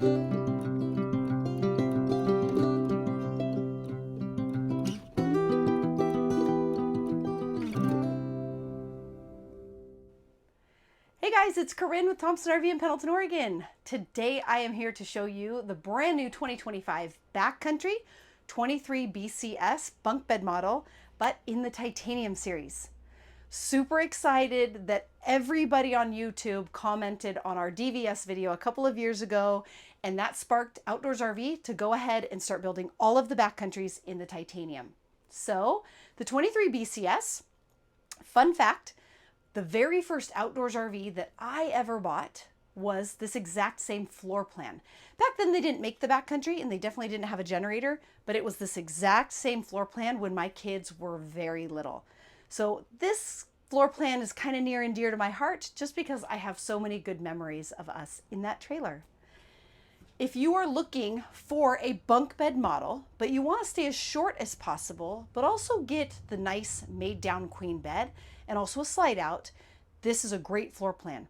Hey guys, it's Corrin with Thompson RV in Pendleton, Oregon. Today I am here to show you the brand new 2025 Backcountry 23 BCS bunk bed model, but in the titanium series. Super excited that everybody on YouTube commented on our DVS video a couple of years ago, and that sparked Outdoors RV to go ahead and start building all of the backcountries in the titanium. So the 23 BCS, fun fact, the very first Outdoors RV that I ever bought was this exact same floor plan. Back then they didn't make the backcountry and they definitely didn't have a generator, but it was this exact same floor plan when my kids were very little. So this floor plan is kind of near and dear to my heart just because I have so many good memories of us in that trailer. If you are looking for a bunk bed model, but you want to stay as short as possible, but also get the nice made down queen bed and also a slide out, this is a great floor plan.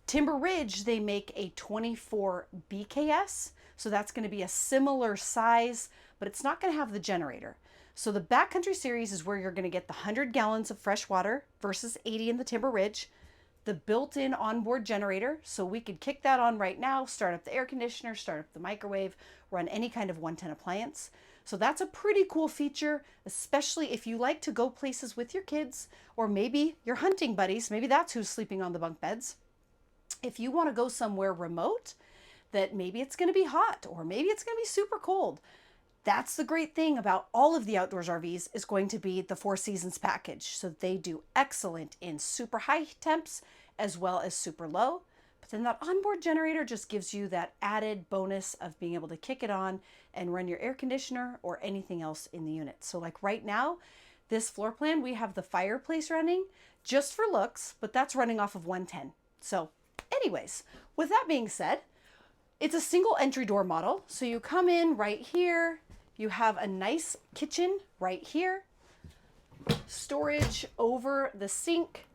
Timber Ridge, they make a 24 BKS, so that's going to be a similar size, but it's not going to have the generator. So the Backcountry series is where you're going to get the 100 gallons of fresh water versus 80 in the Timber Ridge, the built-in onboard generator, so we could kick that on right now, start up the air conditioner, start up the microwave, run any kind of 110 appliance. So that's a pretty cool feature, especially if you like to go places with your kids, or maybe your hunting buddies, maybe that's who's sleeping on the bunk beds. If you want to go somewhere remote that maybe it's going to be hot or maybe it's going to be super cold, that's the great thing about all of the Outdoors RVs is going to be the Four Seasons package. So they do excellent in super high temps as well as super low. But then that onboard generator just gives you that added bonus of being able to kick it on and run your air conditioner or anything else in the unit. So like right now, this floor plan, we have the fireplace running just for looks, but that's running off of 110. So anyways, with that being said, it's a single entry door model. So you come in right here, you have a nice kitchen right here, storage over the sink.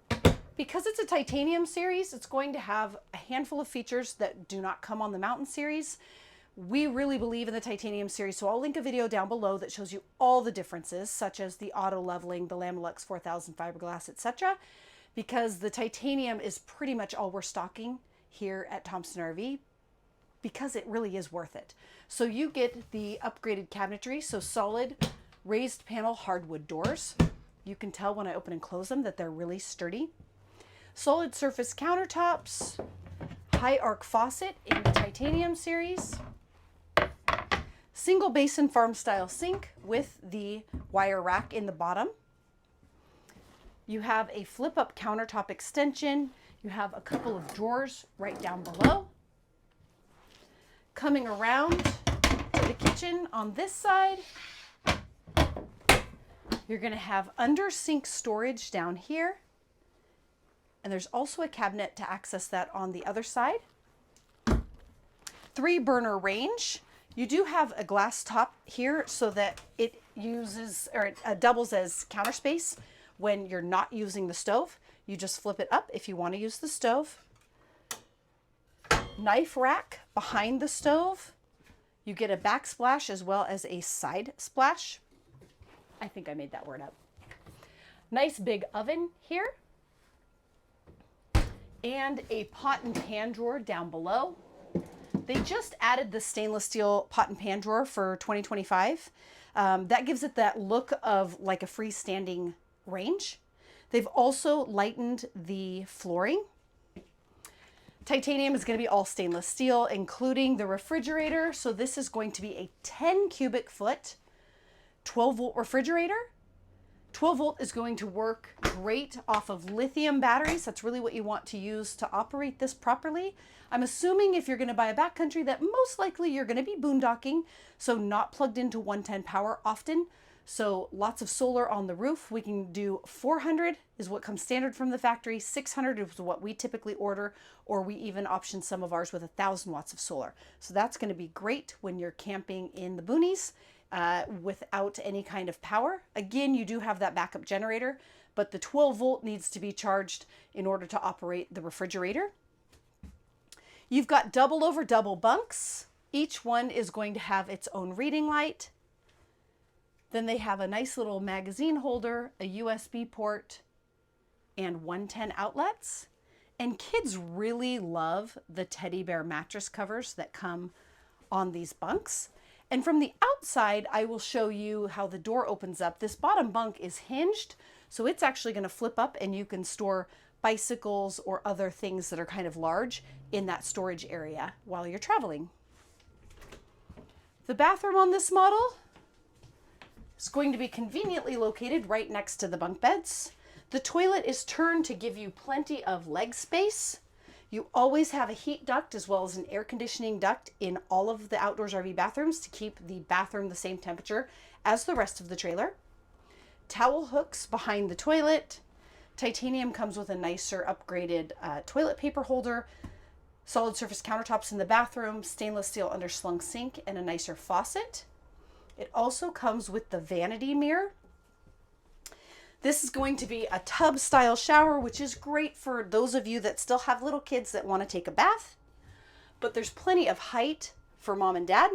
Because it's a titanium series, it's going to have a handful of features that do not come on the Mountain series. We really believe in the titanium series, so I'll link a video down below that shows you all the differences, such as the auto leveling, the Lamilux 4000 fiberglass, etc. Because the titanium is pretty much all we're stocking here at Thompson RV, because it really is worth it. So you get the upgraded cabinetry, so solid raised panel hardwood doors. You can tell when I open and close them that they're really sturdy. Solid surface countertops, high arc faucet in the titanium series, single basin farm style sink with the wire rack in the bottom. You have a flip up countertop extension. You have a couple of drawers right down below. Coming around to the kitchen on this side, you're going to have under sink storage down here. And there's also a cabinet to access that on the other side. 3 burner range. You do have a glass top here so that it uses or it doubles as counter space when you're not using the stove. You just flip it up if you want to use the stove. Knife rack behind the stove. You get a backsplash as well as a side splash. I think I made that word up. Nice big oven here. And a pot and pan drawer down below. They just added the stainless steel pot and pan drawer for 2025. That gives it that look of like a freestanding range. They've also lightened the flooring. Titanium is going to be all stainless steel, including the refrigerator. So this is going to be a 10 cubic foot, 12 volt refrigerator. 12 volt is going to work great off of lithium batteries. That's really what you want to use to operate this properly. I'm assuming if you're going to buy a backcountry that most likely you're going to be boondocking, so not plugged into 110 power often. So lots of solar on the roof. We can do 400 is what comes standard from the factory. 600 is what we typically order, or we even option some of ours with 1,000 watts of solar. So that's going to be great when you're camping in the boonies. Without any kind of power. Again, you do have that backup generator, but the 12 volt needs to be charged in order to operate the refrigerator. You've got double over double bunks. Each one is going to have its own reading light. Then they have a nice little magazine holder, a USB port, and 110 outlets. And kids really love the teddy bear mattress covers that come on these bunks. And from the outside, I will show you how the door opens up. This bottom bunk is hinged, so it's actually going to flip up and you can store bicycles or other things that are kind of large in that storage area while you're traveling. The bathroom on this model is going to be conveniently located right next to the bunk beds. The toilet is turned to give you plenty of leg space. You always have a heat duct as well as an air conditioning duct in all of the Outdoors RV bathrooms to keep the bathroom the same temperature as the rest of the trailer. Towel hooks behind the toilet. Titanium comes with a nicer upgraded toilet paper holder, solid surface countertops in the bathroom, stainless steel underslung sink, and a nicer faucet. It also comes with the vanity mirror. This is going to be a tub style shower, which is great for those of you that still have little kids that want to take a bath, but there's plenty of height for mom and dad.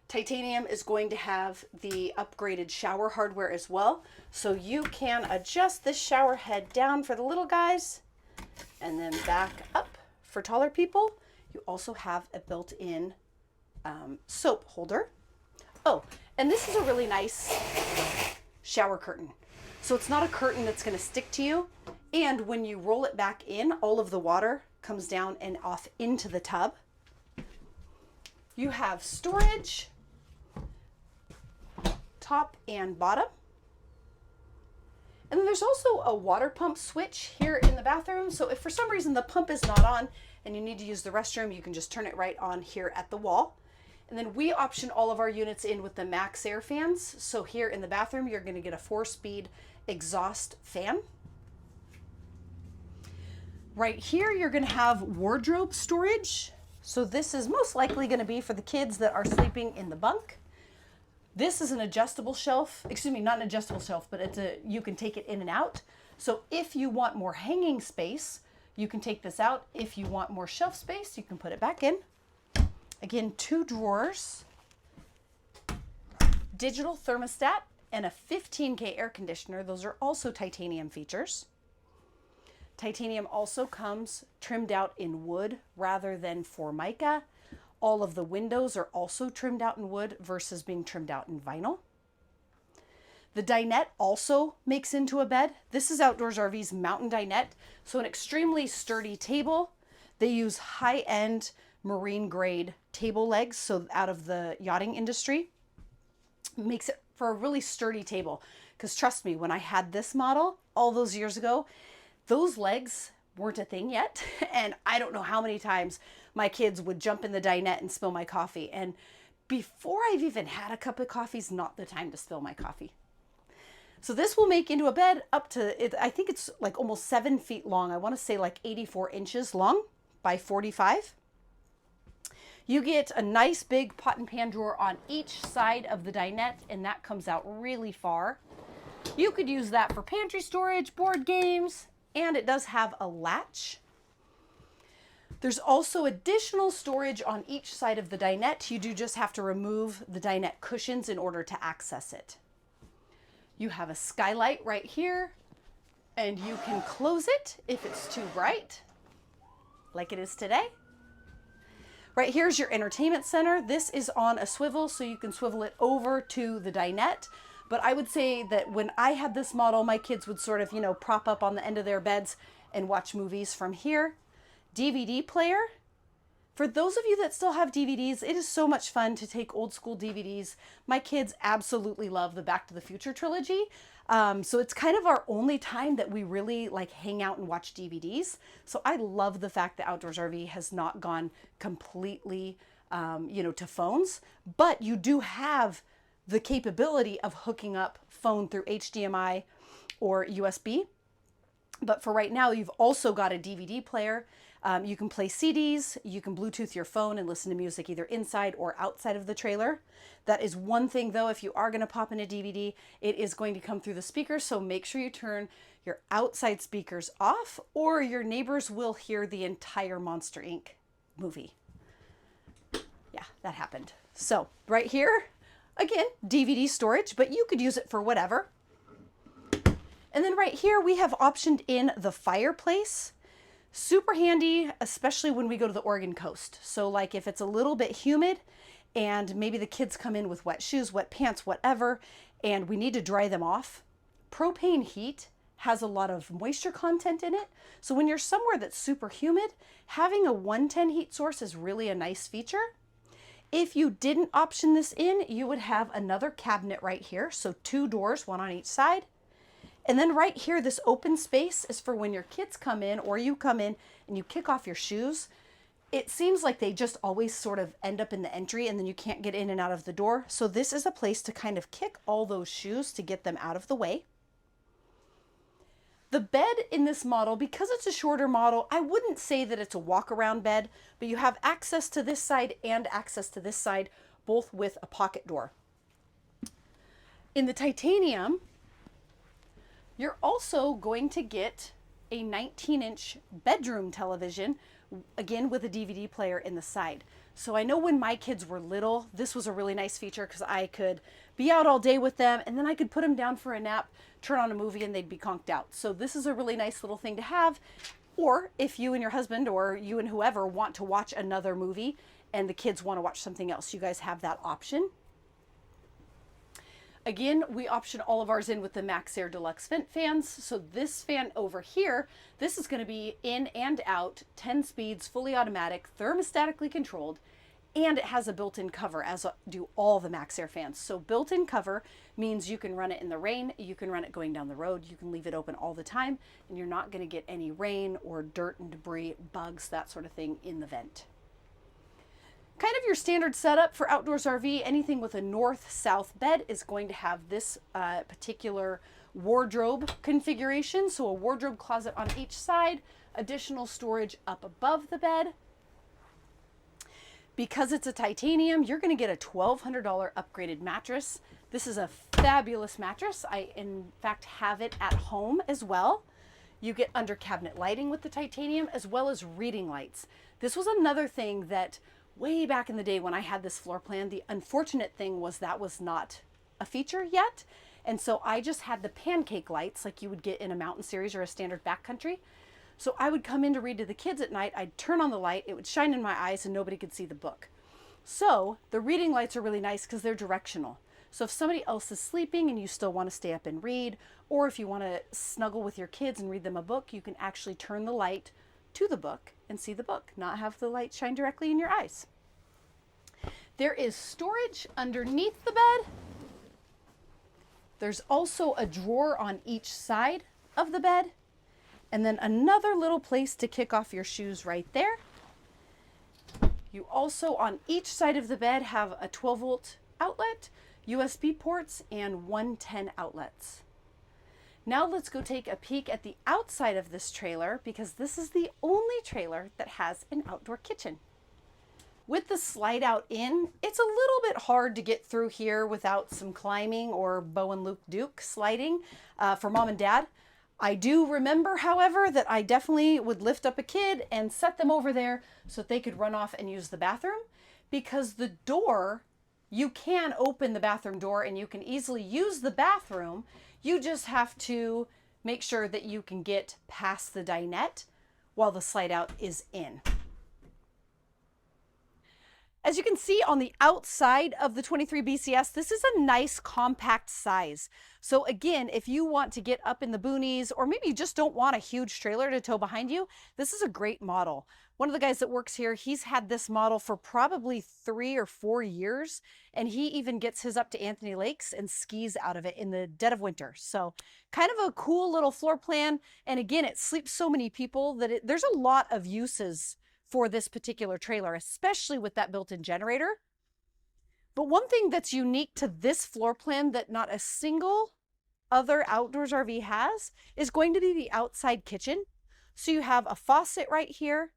Titanium is going to have the upgraded shower hardware as well, so you can adjust this shower head down for the little guys and then back up for taller people. You also have a built-in soap holder. Oh, and this is a really nice shower curtain. So it's not a curtain that's going to stick to you. And when you roll it back in, all of the water comes down and off into the tub. You have storage, top and bottom. And then there's also a water pump switch here in the bathroom. So if for some reason the pump is not on and you need to use the restroom, you can just turn it right on here at the wall. And then we option all of our units in with the max air fans. So here in the bathroom, you're going to get a 4-speed exhaust fan. Right here, you're going to have wardrobe storage. So this is most likely going to be for the kids that are sleeping in the bunk. This is an adjustable shelf, excuse me, not an adjustable shelf, but you can take it in and out. So if you want more hanging space, you can take this out. If you want more shelf space, you can put it back in. Again, 2 drawers, digital thermostat, and a 15K air conditioner. Those are also titanium features. Titanium also comes trimmed out in wood rather than Formica. All of the windows are also trimmed out in wood versus being trimmed out in vinyl. The dinette also makes into a bed. This is Outdoors RV's mountain dinette, so an extremely sturdy table. They use high-end marine grade table legs, so out of the yachting industry. Makes it for a really sturdy table, because trust me, when I had this model all those years ago, those legs weren't a thing yet, and I don't know how many times my kids would jump in the dinette and spill my coffee, and before I've even had a cup of coffee is not the time to spill my coffee. So this will make into a bed up to, I think it's like almost 7 feet long. I want to say like 84 inches long by 45. You get a nice big pot and pan drawer on each side of the dinette, and that comes out really far. You could use that for pantry storage, board games, and it does have a latch. There's also additional storage on each side of the dinette. You do just have to remove the dinette cushions in order to access it. You have a skylight right here, and you can close it if it's too bright, like it is today. Right here's your entertainment center. This is on a swivel, so you can swivel it over to the dinette. But I would say that when I had this model, my kids would sort of, prop up on the end of their beds and watch movies from here. DVD player. For those of you that still have DVDs, it is so much fun to take old school DVDs. My kids absolutely love the Back to the Future trilogy. So it's kind of our only time that we really hang out and watch DVDs. So I love the fact that Outdoors RV has not gone completely, to phones, but you do have the capability of hooking up phone through HDMI or USB. But for right now, you've also got a DVD player. You can play CDs, you can Bluetooth your phone and listen to music either inside or outside of the trailer. That is one thing though, if you are going to pop in a DVD, it is going to come through the speakers, so make sure you turn your outside speakers off or your neighbors will hear the entire Monster Inc. movie. Yeah, that happened. So right here, again, DVD storage, but you could use it for whatever. And then right here, we have optioned in the fireplace. Super handy, especially when we go to the Oregon coast. So like if it's a little bit humid and maybe the kids come in with wet shoes, wet pants, whatever, and we need to dry them off, propane heat has a lot of moisture content in it. So when you're somewhere that's super humid, having a 110 heat source is really a nice feature. If you didn't option this in, you would have another cabinet right here. So 2 doors, 1 on each side. And then right here, this open space is for when your kids come in or you come in and you kick off your shoes. It seems like they just always sort of end up in the entry and then you can't get in and out of the door. So this is a place to kind of kick all those shoes to get them out of the way. The bed in this model, because it's a shorter model, I wouldn't say that it's a walk-around bed, but you have access to this side and access to this side, both with a pocket door. In the titanium, you're also going to get a 19-inch bedroom television, again with a DVD player in the side. So I know when my kids were little, this was a really nice feature because I could be out all day with them and then I could put them down for a nap, turn on a movie, and they'd be conked out. So this is a really nice little thing to have. Or if you and your husband or you and whoever want to watch another movie and the kids want to watch something else, you guys have that option. Again, we option all of ours in with the Max Air Deluxe vent fans. So this fan over here, this is going to be in and out, 10 speeds, fully automatic, thermostatically controlled, and it has a built-in cover, as do all the Max Air fans. So built-in cover means you can run it in the rain, you can run it going down the road, you can leave it open all the time, and you're not going to get any rain or dirt and debris, bugs, that sort of thing in the vent. Kind of your standard setup for outdoors RV, anything with a north-south bed is going to have this particular wardrobe configuration. So a wardrobe closet on each side, additional storage up above the bed. Because it's a titanium, you're going to get a $1,200 upgraded mattress. This is a fabulous mattress. I, in fact, have it at home as well. You get under cabinet lighting with the titanium as well as reading lights. This was another thing that way back in the day when I had this floor plan, the unfortunate thing was that was not a feature yet. And so I just had the pancake lights like you would get in a mountain series or a standard backcountry. So I would come in to read to the kids at night, I'd turn on the light, it would shine in my eyes and nobody could see the book. So the reading lights are really nice because they're directional. So if somebody else is sleeping and you still want to stay up and read, or if you want to snuggle with your kids and read them a book, you can actually turn the light to the book and see the book, not have the light shine directly in your eyes. There is storage underneath the bed. There's also a drawer on each side of the bed, and then another little place to kick off your shoes right there. You also on each side of the bed have a 12-volt outlet, USB ports, and 110 outlets. Now let's go take a peek at the outside of this trailer because this is the only trailer that has an outdoor kitchen. With the slide out in, it's a little bit hard to get through here without some climbing or Bo and Luke Duke sliding for mom and dad. I do remember, however, that I definitely would lift up a kid and set them over there so that they could run off and use the bathroom, because the door, you can open the bathroom door and you can easily use the bathroom. You just have to make sure that you can get past the dinette while the slide out is in. As you can see on the outside of the 23 BCS, this is a nice compact size. So again, if you want to get up in the boonies, or maybe you just don't want a huge trailer to tow behind you, this is a great model. One of the guys that works here, he's had this model for probably 3 or 4 years, and he even gets his up to Anthony Lakes and skis out of it in the dead of winter. So kind of a cool little floor plan. And again, it sleeps so many people that there's a lot of uses for this particular trailer, especially with that built-in generator. But one thing that's unique to this floor plan that not a single other outdoors RV has is going to be the outside kitchen. So you have a faucet right here.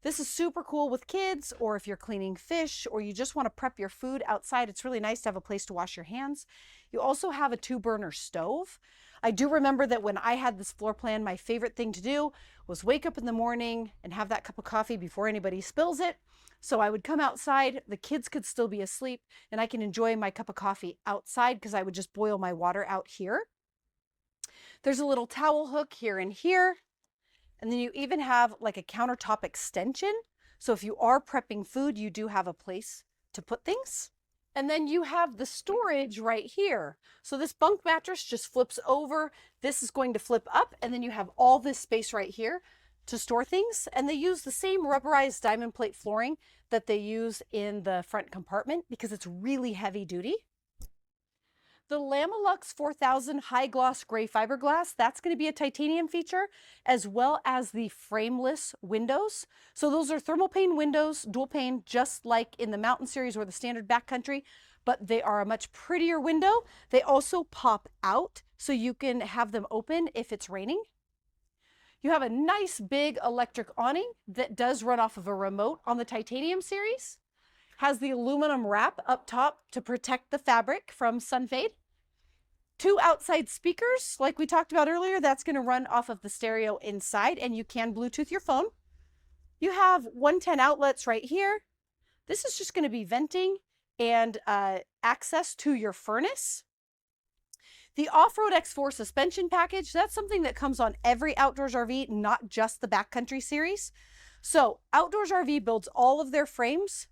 This is super cool with kids, or if you're cleaning fish, or you just want to prep your food outside. It's really nice to have a place to wash your hands. You also have a 2-burner stove. I do remember that when I had this floor plan, my favorite thing to do was wake up in the morning and have that cup of coffee before anybody spills it. So I would come outside, the kids could still be asleep, and I can enjoy my cup of coffee outside because I would just boil my water out here. There's a little towel hook here and here. And then you even have like a countertop extension. So if you are prepping food, you do have a place to put things. And then you have the storage right here. So this bunk mattress just flips over. This is going to flip up, and then you have all this space right here to store things. And they use the same rubberized diamond plate flooring that they use in the front compartment because it's really heavy duty. The Lamelux 4000 high gloss gray fiberglass, that's going to be a titanium feature, as well as the frameless windows. So those are thermal pane windows, dual pane, just like in the Mountain Series or the standard backcountry, but they are a much prettier window. They also pop out, so you can have them open if it's raining. You have a nice big electric awning that does run off of a remote on the Titanium Series. Has the aluminum wrap up top to protect the fabric from sun fade. 2 outside speakers, like we talked about earlier, that's going to run off of the stereo inside, and you can Bluetooth your phone. You have 110 outlets right here. This is just going to be venting and access to your furnace. The Off-Road X4 suspension package, that's something that comes on every Outdoors RV, not just the Backcountry Series. So Outdoors RV builds all of their frames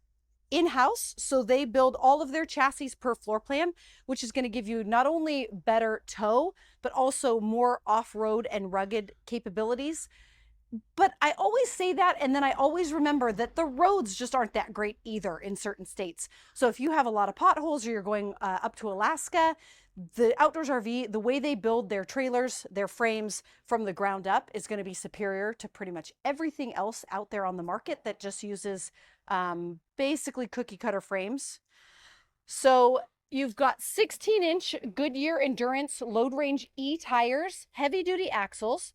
in-house, so they build all of their chassis per floor plan, which is going to give you not only better tow, but also more off-road and rugged capabilities. But I always say that, and then I always remember that the roads just aren't that great either in certain states. So if you have a lot of potholes or you're going up to Alaska, the Outdoors RV, the way they build their trailers, their frames from the ground up is going to be superior to pretty much everything else out there on the market that just uses basically cookie cutter frames. So you've got 16-inch Goodyear Endurance Load Range E tires, heavy duty axles.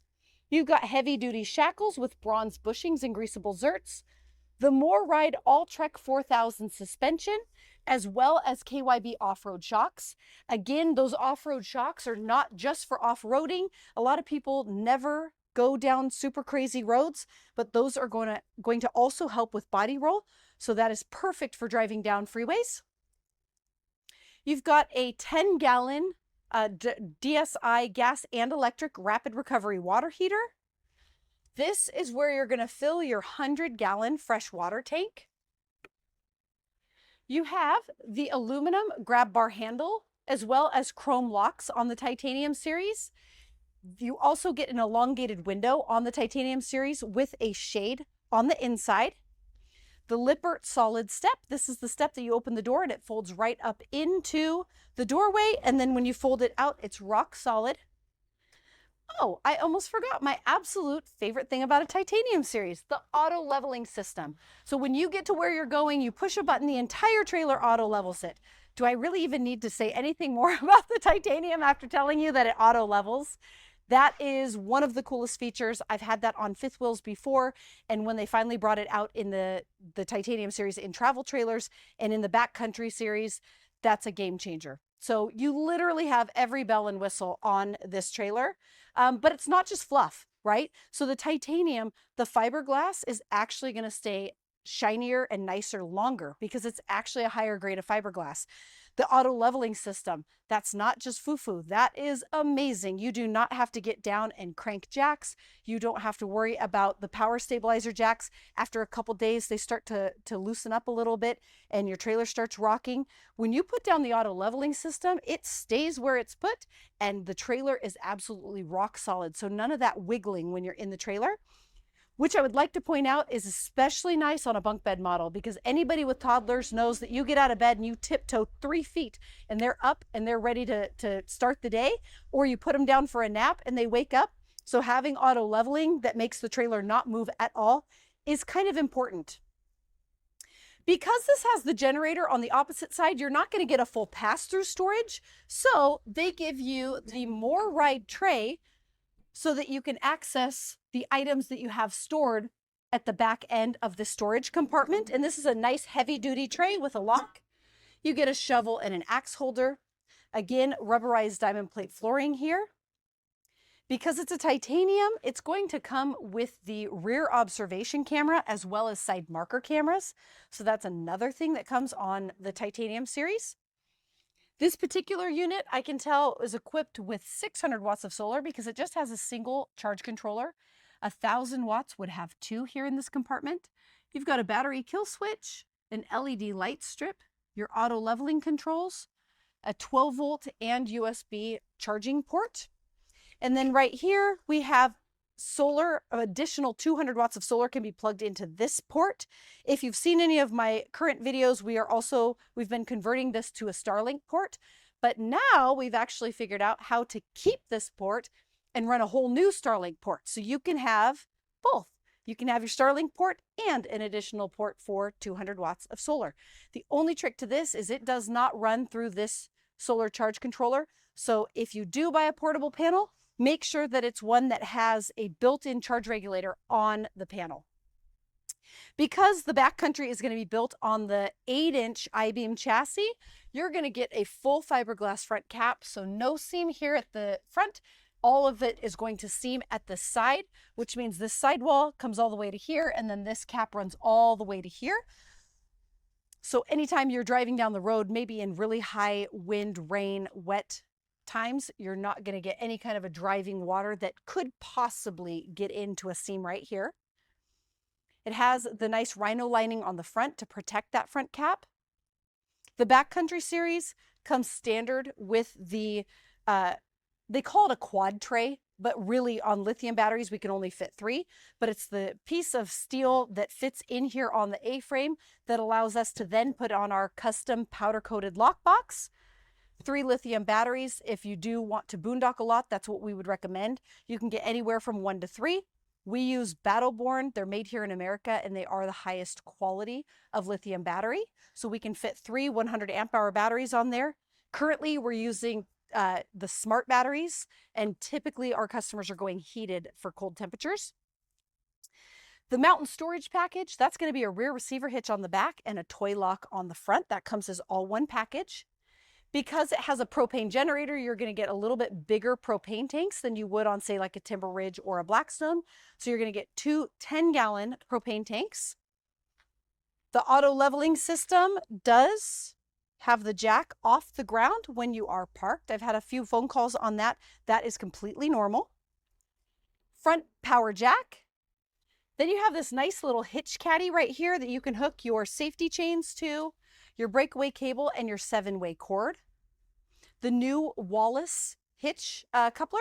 You've got heavy duty shackles with bronze bushings and greasable zerts. The More Ride All-Trek 4000 suspension, as well as KYB off-road shocks. Again, those off-road shocks are not just for off-roading. A lot of people never go down super crazy roads, but those are going to also help with body roll. So that is perfect for driving down freeways. You've got a 10-gallon DSI gas and electric rapid recovery water heater. This is where you're going to fill your 100-gallon fresh water tank. You have the aluminum grab bar handle, as well as chrome locks on the Titanium Series. You also get an elongated window on the Titanium Series with a shade on the inside. The Lippert solid step, this is the step that you open the door and it folds right up into the doorway, and then when you fold it out, it's rock solid. Oh, I almost forgot my absolute favorite thing about a Titanium Series, the auto leveling system. So when you get to where you're going, you push a button, the entire trailer auto levels it. Do I really even need to say anything more about the Titanium after telling you that it auto levels? That is one of the coolest features. I've had that on fifth wheels before, and when they finally brought it out in the Titanium Series in travel trailers and in the Backcountry Series, that's a game changer. So you literally have every bell and whistle on this trailer, but it's not just fluff, right? So the titanium, the fiberglass is actually going to stay shinier and nicer longer because it's actually a higher grade of fiberglass. The auto leveling system, that's not just foo-foo. That is amazing. You do not have to get down and crank jacks. You don't have to worry about the power stabilizer jacks. After a couple days, they start to loosen up a little bit and your trailer starts rocking. When you put down the auto leveling system, it stays where it's put and the trailer is absolutely rock solid. So none of that wiggling when you're in the trailer, which I would like to point out is especially nice on a bunk bed model, because anybody with toddlers knows that you get out of bed and you tiptoe 3 feet and they're up and they're ready to start the day, or you put them down for a nap and they wake up. So having auto leveling that makes the trailer not move at all is kind of important. Because this has the generator on the opposite side, you're not going to get a full pass-through storage. So they give you the More Ride tray so that you can access the items that you have stored at the back end of the storage compartment. And this is a nice heavy duty tray with a lock. You get a shovel and an axe holder. Again, rubberized diamond plate flooring here. Because it's a titanium, it's going to come with the rear observation camera as well as side marker cameras. So that's another thing that comes on the titanium series. This particular unit, I can tell, is equipped with 600 watts of solar because it just has a single charge controller. 1,000 watts would have two here in this compartment. You've got a battery kill switch, an LED light strip, your auto leveling controls, a 12 volt and USB charging port. And then right here, we have solar, additional 200 watts of solar can be plugged into this port. If you've seen any of my current videos, we've been converting this to a Starlink port, but now we've actually figured out how to keep this port and run a whole new Starlink port. So you can have both. You can have your Starlink port and an additional port for 200 watts of solar. The only trick to this is it does not run through this solar charge controller. So if you do buy a portable panel, make sure that it's one that has a built-in charge regulator on the panel. Because the backcountry is going to be built on the 8-inch I-beam chassis, you're going to get a full fiberglass front cap, so no seam here at the front. All of it is going to seam at the side, which means this sidewall comes all the way to here, and then this cap runs all the way to here. So anytime you're driving down the road, maybe in really high wind, rain, wet times, you're not going to get any kind of a driving water that could possibly get into a seam right here. It has the nice rhino lining on the front to protect that front cap. The backcountry series comes standard with the, they call it a quad tray, but really on lithium batteries, we can only fit 3, but it's the piece of steel that fits in here on the A-frame that allows us to then put on our custom powder-coated lockbox. 3 lithium batteries. If you do want to boondock a lot, that's what we would recommend. You can get anywhere from 1 to 3. We use Battleborn. They're made here in America, and they are the highest quality of lithium battery. So we can fit 3 100 amp hour batteries on there. Currently, we're using the smart batteries, and typically our customers are going heated for cold temperatures. The mountain storage package, that's going to be a rear receiver hitch on the back and a toy lock on the front. That comes as all one package. Because it has a propane generator, you're going to get a little bit bigger propane tanks than you would on, say, like a Timber Ridge or a Blackstone. So you're going to get 2 10-gallon propane tanks. The auto leveling system does have the jack off the ground when you are parked. I've had a few phone calls on that. That is completely normal. Front power jack. Then you have this nice little hitch caddy right here that you can hook your safety chains to, your breakaway cable, and your 7-way cord. The new Wallace hitch coupler.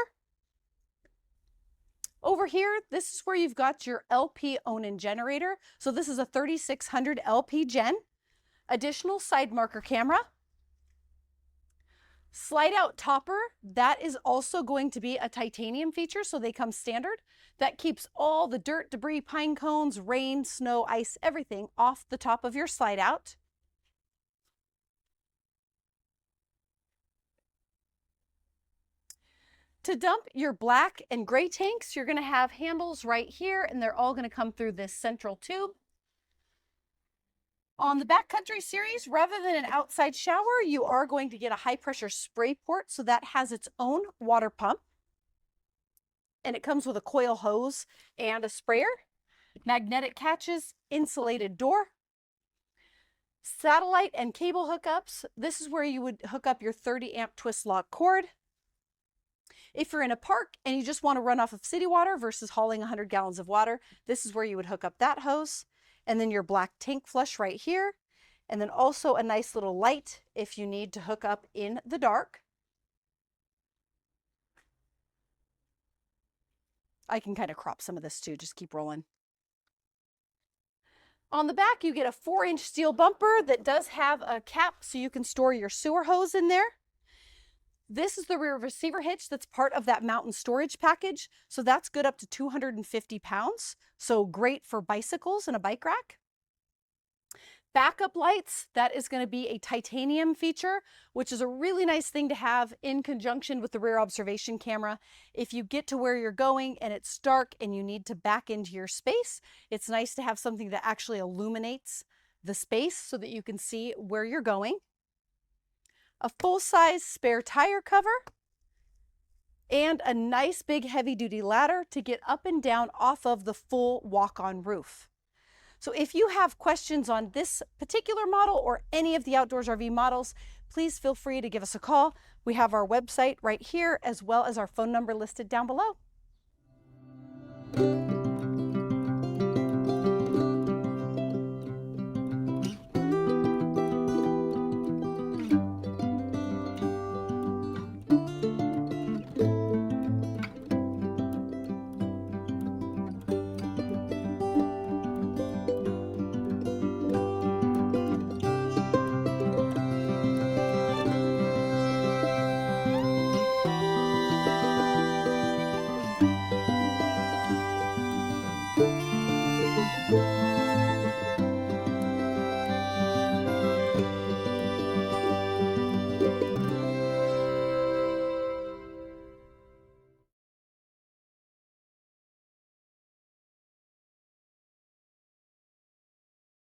Over here, this is where you've got your LP Onan generator. So this is a 3600 LP gen. Additional side marker camera. Slide out topper, that is also going to be a titanium feature, so they come standard. That keeps all the dirt, debris, pine cones, rain, snow, ice, everything off the top of your slide out. To dump your black and gray tanks, you're going to have handles right here, and they're all going to come through this central tube. On the backcountry series, rather than an outside shower, you are going to get a high pressure spray port, so that has its own water pump. And it comes with a coil hose and a sprayer. Magnetic catches, insulated door. Satellite and cable hookups. This is where you would hook up your 30 amp twist lock cord. If you're in a park and you just want to run off of city water versus hauling 100 gallons of water, this is where you would hook up that hose. And then your black tank flush right here. And then also a nice little light if you need to hook up in the dark. I can kind of crop some of this too, just keep rolling. On the back, you get a 4-inch steel bumper that does have a cap so you can store your sewer hose in there. This is the rear receiver hitch that's part of that mountain storage package. So that's good up to 250 pounds. So great for bicycles and a bike rack. Backup lights, that is going to be a titanium feature, which is a really nice thing to have in conjunction with the rear observation camera. If you get to where you're going and it's dark and you need to back into your space, it's nice to have something that actually illuminates the space so that you can see where you're going. A full-size spare tire cover. and a nice big heavy duty ladder to get up and down off of the full walk-on roof. So if you have questions on this particular model or any of the Outdoors RV models, please feel free to give us a call. We have our website right here as well as our phone number listed down below.